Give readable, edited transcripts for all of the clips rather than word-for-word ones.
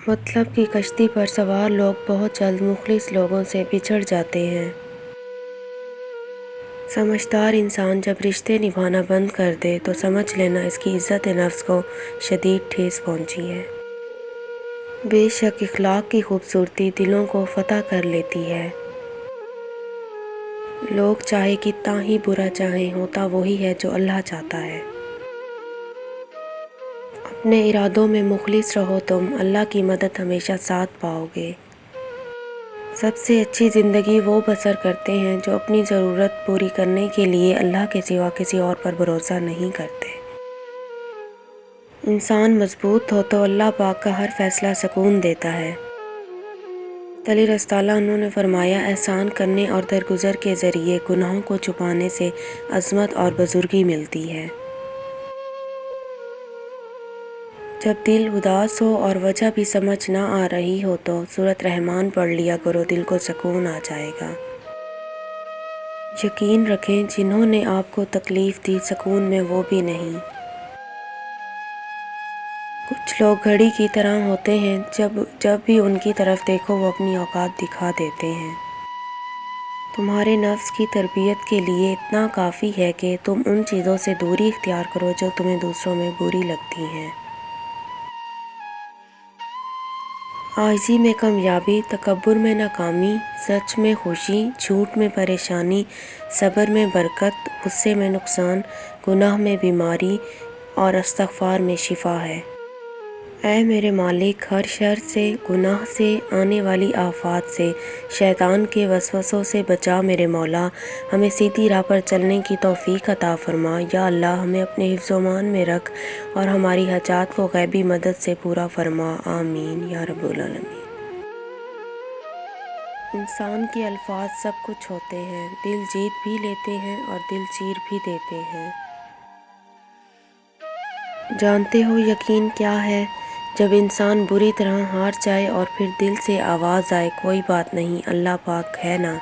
مطلب کی کشتی پر سوار لوگ بہت جلد مخلص لوگوں سے بچھڑ جاتے ہیں۔ سمجھدار انسان جب رشتے نبھانا بند کر دے تو سمجھ لینا اس کی عزت نفس کو شدید ٹھیس پہنچی ہے۔ بے شک اخلاق کی خوبصورتی دلوں کو فتح کر لیتی ہے۔ لوگ چاہے کتنا ہی برا چاہیں، ہوتا وہی ہے جو اللہ چاہتا ہے۔ اپنے ارادوں میں مخلص رہو، تم اللہ کی مدد ہمیشہ ساتھ پاؤ گے۔ سب سے اچھی زندگی وہ بسر کرتے ہیں جو اپنی ضرورت پوری کرنے کے لیے اللہ کے سوا کسی اور پر بھروسہ نہیں کرتے۔ انسان مضبوط ہو تو اللہ پاک کا ہر فیصلہ سکون دیتا ہے۔ علی رضی اللہ عنہ نے فرمایا، احسان کرنے اور درگزر کے ذریعے گناہوں کو چھپانے سے عظمت اور بزرگی ملتی ہے۔ جب دل اداس ہو اور وجہ بھی سمجھ نہ آ رہی ہو تو سورۃ رحمان پڑھ لیا کرو، دل کو سکون آ جائے گا۔ یقین رکھیں جنہوں نے آپ کو تکلیف دی، سکون میں وہ بھی نہیں۔ کچھ لوگ گھڑی کی طرح ہوتے ہیں، جب بھی ان کی طرف دیکھو وہ اپنی اوقات دکھا دیتے ہیں۔ تمہارے نفس کی تربیت کے لیے اتنا کافی ہے کہ تم ان چیزوں سے دوری اختیار کرو جو تمہیں دوسروں میں بری لگتی ہیں۔ عاجزی میں کامیابی، تکبر میں ناکامی، سچ میں خوشی، جھوٹ میں پریشانی، صبر میں برکت، غصے میں نقصان، گناہ میں بیماری اور استغفار میں شفا ہے۔ اے میرے مالک، ہر شر سے، گناہ سے، آنے والی آفات سے، شیطان کے وسوسوں سے بچا میرے مولا۔ ہمیں سیدھی راہ پر چلنے کی توفیق عطا فرما۔ یا اللہ، ہمیں اپنے حفظ و امان میں رکھ اور ہماری حاجات کو غیبی مدد سے پورا فرما۔ آمین یا رب العالمین۔ انسان کے الفاظ سب کچھ ہوتے ہیں، دل جیت بھی لیتے ہیں اور دل چیر بھی دیتے ہیں۔ جانتے ہو یقین کیا ہے؟ جب انسان بری طرح ہار جائے اور پھر دل سے آواز آئے، کوئی بات نہیں، اللہ پاک ہے نا۔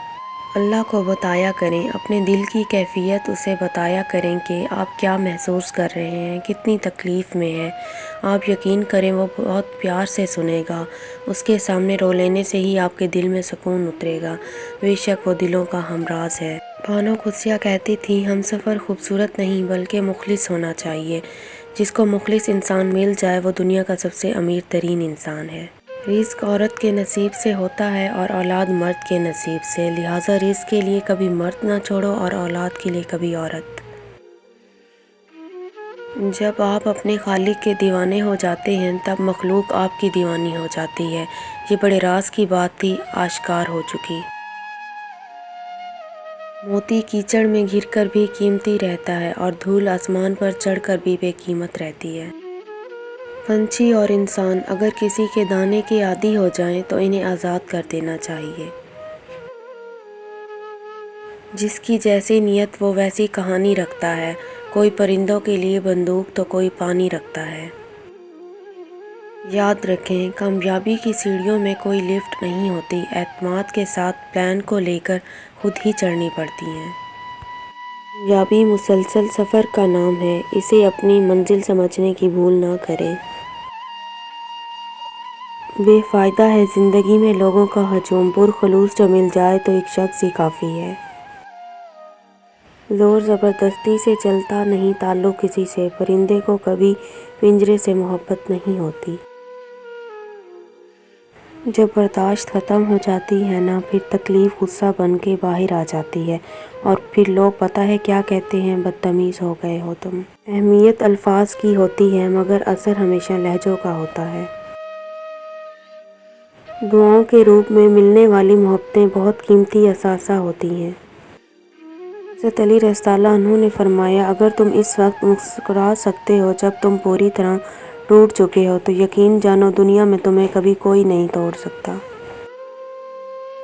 اللہ کو بتایا کریں، اپنے دل کی کیفیت اسے بتایا کریں کہ آپ کیا محسوس کر رہے ہیں، کتنی تکلیف میں ہیں۔ آپ یقین کریں وہ بہت پیار سے سنے گا۔ اس کے سامنے رو لینے سے ہی آپ کے دل میں سکون اترے گا۔ بے شک وہ دلوں کا ہمراز ہے۔ بانو قدسیہ کہتی تھی، ہم سفر خوبصورت نہیں بلکہ مخلص ہونا چاہیے۔ جس کو مخلص انسان مل جائے وہ دنیا کا سب سے امیر ترین انسان ہے۔ رزق عورت کے نصیب سے ہوتا ہے اور اولاد مرد کے نصیب سے، لہٰذا رزق کے لیے کبھی مرد نہ چھوڑو اور اولاد کے لیے کبھی عورت۔ جب آپ اپنے خالق کے دیوانے ہو جاتے ہیں تب مخلوق آپ کی دیوانی ہو جاتی ہے۔ یہ بڑے راز کی بات تھی، آشکار ہو چکی۔ موتی کیچڑ میں گر کر بھی قیمتی رہتا ہے اور دھول آسمان پر چڑھ کر بھی بے قیمت رہتی ہے۔ پنچھی اور انسان اگر کسی کے دانے کے عادی ہو جائیں تو انہیں آزاد کر دینا چاہیے۔ جس کی جیسی نیت وہ ویسی کہانی رکھتا ہے، کوئی پرندوں کے لیے بندوق تو کوئی پانی رکھتا ہے۔ یاد رکھیں، کامیابی کی سیڑھیوں میں کوئی لفٹ نہیں ہوتی، اعتماد کے ساتھ پلان کو لے کر خود ہی چڑھنی پڑتی ہیں۔ کامیابی مسلسل سفر کا نام ہے، اسے اپنی منزل سمجھنے کی بھول نہ کریں۔ بے فائدہ ہے زندگی میں لوگوں کا ہجوم، پرخلوص جو مل جائے تو ایک شخص ہی کافی ہے۔ زور زبردستی سے چلتا نہیں تعلق کسی سے، پرندے کو کبھی پنجرے سے محبت نہیں ہوتی۔ جب برداشت ختم ہو جاتی ہے نا، پھر تکلیف غصہ بن کے باہر آ جاتی ہے اور پھر لوگ پتہ ہے کیا کہتے ہیں، بدتمیز ہو گئے ہو تم۔ اہمیت الفاظ کی ہوتی ہے مگر اثر ہمیشہ لہجوں کا ہوتا ہے۔ دعاؤں کے روپ میں ملنے والی محبتیں بہت قیمتی اثاثہ ہوتی ہیں۔ حضرت علی رضی اللہ عنہ نے فرمایا، اگر تم اس وقت مسکرا سکتے ہو جب تم پوری طرح ٹوٹ چکے ہو تو یقین جانو دنیا میں تمہیں کبھی کوئی نہیں توڑ سکتا۔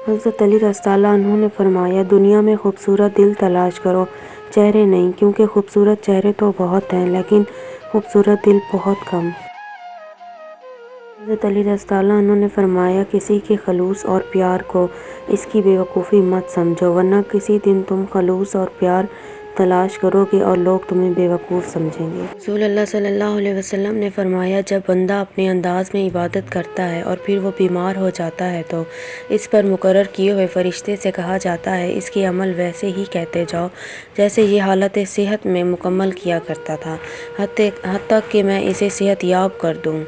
حضرت علی رضی اللہ عنہ نے فرمایا، دنیا میں خوبصورت دل تلاش کرو، چہرے نہیں، کیونکہ خوبصورت چہرے تو بہت ہیں لیکن خوبصورت دل بہت کم۔ حضرت علی رضی اللہ عنہ نے فرمایا، کسی کے خلوص اور پیار کو اس کی بے وقوفی مت سمجھو، ورنہ کسی دن تم خلوص اور پیار تلاش کرو گے اور لوگ تمہیں بیوقوف سمجھیں گے۔ رسول اللہ صلی اللہ علیہ وسلم نے فرمایا، جب بندہ اپنے انداز میں عبادت کرتا ہے اور پھر وہ بیمار ہو جاتا ہے تو اس پر مقرر کیے ہوئے فرشتے سے کہا جاتا ہے، اس کے عمل ویسے ہی کہتے جاؤ جیسے یہ حالت صحت میں مکمل کیا کرتا تھا، حتیٰ کہ میں اسے صحت یاب کر دوں۔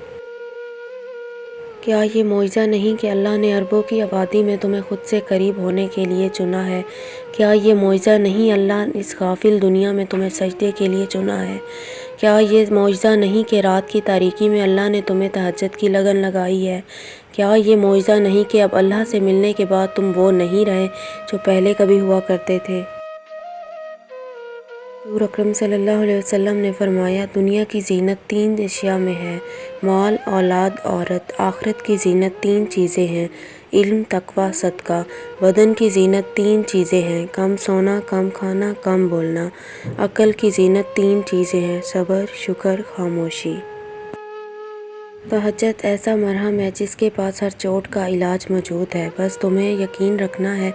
کیا یہ معجزہ نہیں کہ اللہ نے اربوں کی آبادی میں تمہیں خود سے قریب ہونے کے لیے چنا ہے؟ کیا یہ معجزہ نہیں اللہ نے اس غافل دنیا میں تمہیں سجدے کے لیے چنا ہے؟ کیا یہ معجزہ نہیں کہ رات کی تاریکی میں اللہ نے تمہیں تہجد کی لگن لگائی ہے؟ کیا یہ معجزہ نہیں کہ اب اللہ سے ملنے کے بعد تم وہ نہیں رہے جو پہلے کبھی ہوا کرتے تھے؟ حضور اکرم صلی اللہ علیہ وسلم نے فرمایا، دنیا کی زینت 3 اشیاء میں ہے: مال، اولاد، عورت۔ آخرت کی زینت 3 چیزیں ہیں: علم، تقویٰ، صدقہ۔ بدن کی زینت 3 چیزیں ہیں: کم سونا، کم کھانا، کم بولنا۔ عقل کی زینت 3 چیزیں ہیں: صبر، شکر، خاموشی۔ تہجد ایسا مرہم ہے جس کے پاس ہر چوٹ کا علاج موجود ہے، بس تمہیں یقین رکھنا ہے۔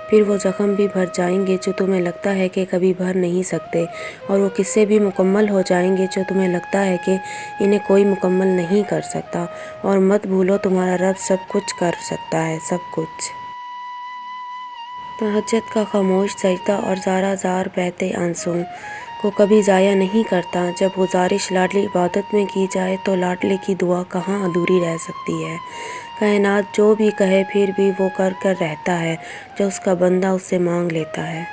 پھر وہ زخم بھی بھر جائیں گے جو تمہیں لگتا ہے کہ کبھی بھر نہیں سکتے، اور وہ قصے بھی مکمل ہو جائیں گے جو تمہیں لگتا ہے کہ انہیں کوئی مکمل نہیں کر سکتا، اور مت بھولو تمہارا رب سب کچھ کر سکتا ہے، سب کچھ۔ تہجد کا خاموش سجدہ اور زارا زار بہتے آنسوں کو کبھی ضائع نہیں کرتا۔ جب گزارش لاڈلی عبادت میں کی جائے تو لاڈلے کی دعا کہاں ادھوری رہ سکتی ہے؟ کائنات جو بھی کہے پھر بھی وہ کر رہتا ہے جو اس کا بندہ اس سے مانگ لیتا ہے۔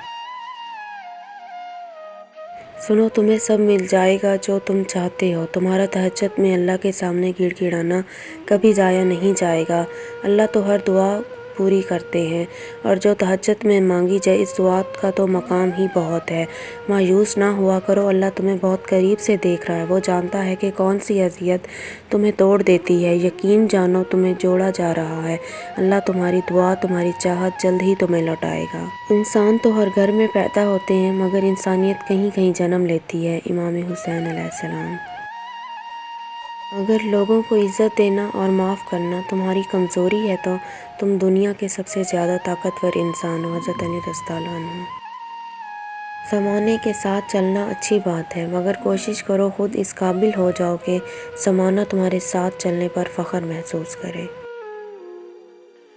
سنو، تمہیں سب مل جائے گا جو تم چاہتے ہو۔ تمہارا تہجد میں اللہ کے سامنے گڑ گڑانا کبھی ضائع نہیں جائے گا۔ اللہ تو ہر دعا پوری کرتے ہیں، اور جو تہجد میں مانگی جائے اس دعا کا تو مقام ہی بہت ہے۔ مایوس نہ ہوا کرو، اللہ تمہیں بہت قریب سے دیکھ رہا ہے، وہ جانتا ہے کہ کون سی اذیت تمہیں توڑ دیتی ہے۔ یقین جانو تمہیں جوڑا جا رہا ہے، اللہ تمہاری دعا، تمہاری چاہت جلد ہی تمہیں لوٹائے گا۔ انسان تو ہر گھر میں پیدا ہوتے ہیں مگر انسانیت کہیں کہیں جنم لیتی ہے۔ امام حسین علیہ السلام۔ اگر لوگوں کو عزت دینا اور معاف کرنا تمہاری کمزوری ہے تو تم دنیا کے سب سے زیادہ طاقتور انسان ہو۔ حضرت علی رضی اللہ عنہ۔ زمانے کے ساتھ چلنا اچھی بات ہے مگر کوشش کرو خود اس قابل ہو جاؤ کہ زمانہ تمہارے ساتھ چلنے پر فخر محسوس کرے۔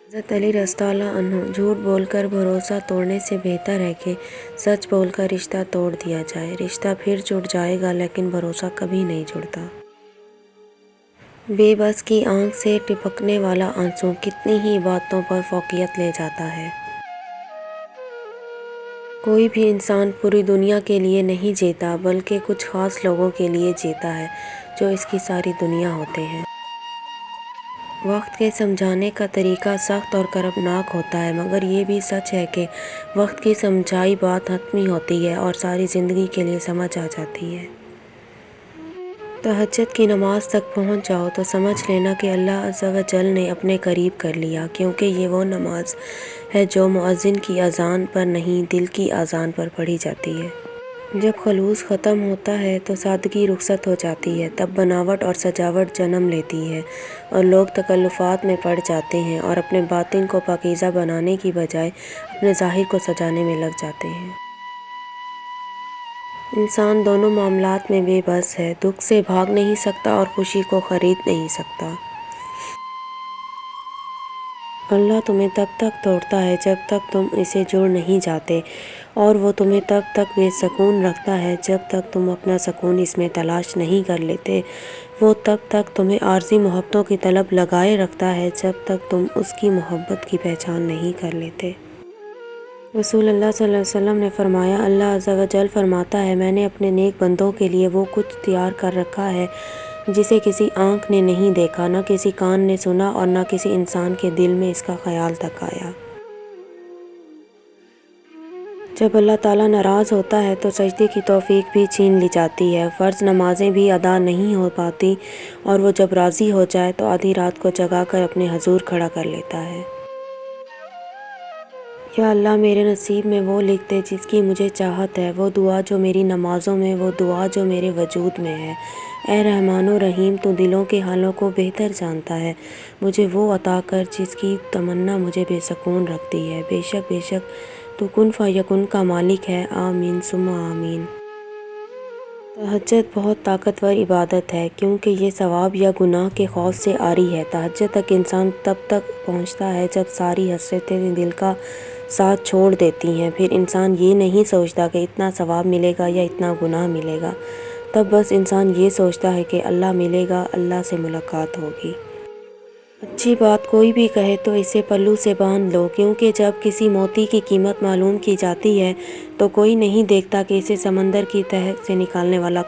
حضرت علی رضی اللہ عنہ۔ جھوٹ بول کر بھروسہ توڑنے سے بہتر ہے کہ سچ بول کر رشتہ توڑ دیا جائے۔ رشتہ پھر جڑ جائے گا لیکن بھروسہ کبھی نہیں جڑتا۔ بے بس کی آنکھ سے ٹپکنے والا آنسو کتنی ہی باتوں پر فوقیت لے جاتا ہے۔ کوئی بھی انسان پوری دنیا کے لیے نہیں جیتا بلکہ کچھ خاص لوگوں کے لیے جیتا ہے جو اس کی ساری دنیا ہوتے ہیں۔ وقت کے سمجھانے کا طریقہ سخت اور کربناک ہوتا ہے مگر یہ بھی سچ ہے کہ وقت کی سمجھائی بات حتمی ہوتی ہے اور ساری زندگی کے لیے سمجھ آ جاتی ہے۔ تہجد کی نماز تک پہنچ جاؤ تو سمجھ لینا کہ اللہ عز و جل نے اپنے قریب کر لیا، کیونکہ یہ وہ نماز ہے جو مؤذن کی اذان پر نہیں دل کی اذان پر پڑھی جاتی ہے۔ جب خلوص ختم ہوتا ہے تو سادگی رخصت ہو جاتی ہے، تب بناوٹ اور سجاوٹ جنم لیتی ہے اور لوگ تکلفات میں پڑ جاتے ہیں اور اپنے باطن کو پاکیزہ بنانے کی بجائے اپنے ظاہر کو سجانے میں لگ جاتے ہیں۔ انسان دونوں معاملات میں بے بس ہے، دکھ سے بھاگ نہیں سکتا اور خوشی کو خرید نہیں سکتا۔ اللہ تمہیں تب تک توڑتا ہے جب تک تم اسے جڑ نہیں جاتے، اور وہ تمہیں تب تک بے سکون رکھتا ہے جب تک تم اپنا سکون اس میں تلاش نہیں کر لیتے۔ وہ تب تک تمہیں عارضی محبتوں کی طلب لگائے رکھتا ہے جب تک تم اس کی محبت کی پہچان نہیں کر لیتے۔ رسول اللہ صلی اللہ علیہ وسلم نے فرمایا، اللہ عز و جل فرماتا ہے، میں نے اپنے نیک بندوں کے لیے وہ کچھ تیار کر رکھا ہے جسے کسی آنکھ نے نہیں دیکھا، نہ کسی کان نے سنا اور نہ کسی انسان کے دل میں اس کا خیال تک آیا۔ جب اللہ تعالیٰ ناراض ہوتا ہے تو سجدے کی توفیق بھی چھین لی جاتی ہے، فرض نمازیں بھی ادا نہیں ہو پاتی، اور وہ جب راضی ہو جائے تو آدھی رات کو جگا کر اپنے حضور کھڑا کر لیتا ہے۔ یا اللہ میرے نصیب میں وہ لکھ دے جس کی مجھے چاہت ہے، وہ دعا جو میری نمازوں میں، وہ دعا جو میرے وجود میں ہے۔ اے رحمان و رحیم، تو دلوں کے حالوں کو بہتر جانتا ہے، مجھے وہ عطا کر جس کی تمنا مجھے بے سکون رکھتی ہے۔ بے شک تو کن فیکن کا مالک ہے۔ آمین ثم آمین۔ تہجد بہت طاقتور عبادت ہے کیونکہ یہ ثواب یا گناہ کے خوف سے عاری ہے۔ تہجد تک انسان تب تک پہنچتا ہے جب ساری حسرتیں دل کا ساتھ چھوڑ دیتی ہیں۔ پھر انسان یہ نہیں سوچتا کہ اتنا ثواب ملے گا یا اتنا گناہ ملے گا، تب بس انسان یہ سوچتا ہے کہ اللہ ملے گا، اللہ سے ملاقات ہوگی۔ اچھی بات کوئی بھی کہے تو اسے پلو سے باندھ لو، کیونکہ جب کسی موتی کی قیمت معلوم کی جاتی ہے تو کوئی نہیں دیکھتا کہ اسے سمندر کی تہہ سے نکالنے والا